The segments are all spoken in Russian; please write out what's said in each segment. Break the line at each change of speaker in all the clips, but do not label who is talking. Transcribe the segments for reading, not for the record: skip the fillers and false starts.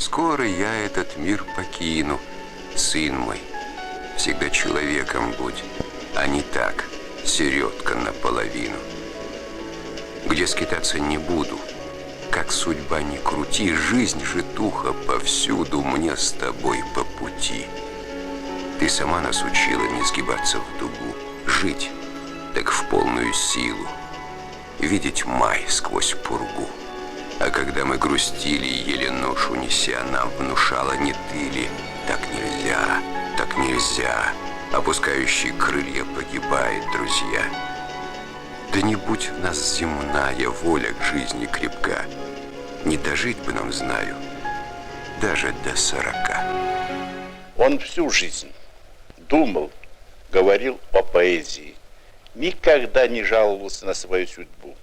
скоро я этот мир покину. Сын мой, всегда человеком будь, а не так, середка наполовину. Где скитаться не буду, как судьба ни крути, жизнь житуха повсюду, мне с тобой по пути. Ты сама нас учила не сгибаться в дугу, жить так в полную силу, видеть май сквозь пургу. А когда мы грустили, еле ношу неся, нам внушала, не ты ли? Так нельзя, так нельзя. Опускающий крылья погибает, друзья. Да не будь в нас земная воля к жизни крепка, не дожить бы нам, знаю, даже до 40.
Он всю жизнь думал, говорил о поэзии. Никогда не жаловался на свою судьбу.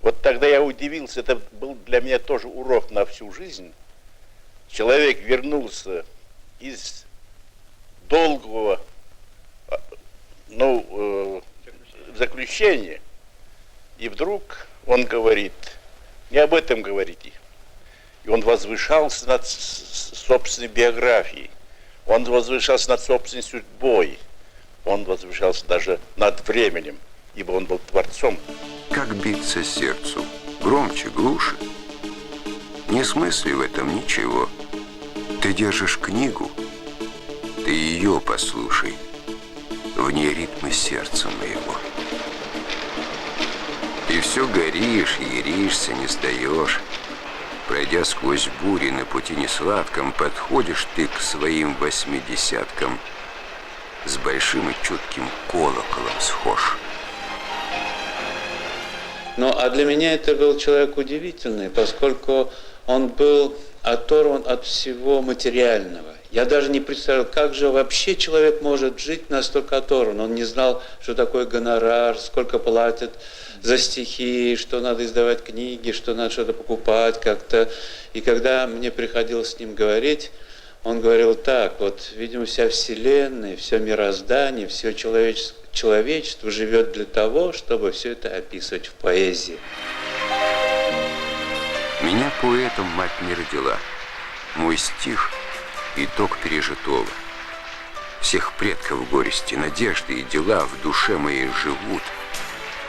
Вот тогда я удивился, это был для меня тоже урок на всю жизнь. Человек вернулся из долгого заключения, и вдруг он говорит, не об этом говорите. И он возвышался над собственной биографией, он возвышался над собственной судьбой, он возвышался даже над временем, ибо он был творцом.
Как биться сердцу? Громче, глуше? Не смысли в этом ничего. Ты держишь книгу, ты ее послушай. В ней ритмы сердца моего. Ты все горишь, яришься, не сдаешь. Пройдя сквозь бури на пути несладком, подходишь ты к своим 80-кам. С большим и чутким колоколом схож.
Ну, а для меня это был человек удивительный, поскольку он был оторван от всего материального. Я даже не представлял, как же вообще человек может жить настолько оторван. Он не знал, что такое гонорар, сколько платят за стихи, что надо издавать книги, что надо что-то покупать как-то. И когда мне приходилось с ним говорить, он говорил так, вот, видимо, вся Вселенная, все мироздание, все человечество живет для того, чтобы все это описывать в поэзии.
Меня поэтом мать не родила. Мой стих — итог пережитого. Всех предков горести, надежды и дела в душе моей живут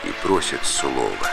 и просят слова.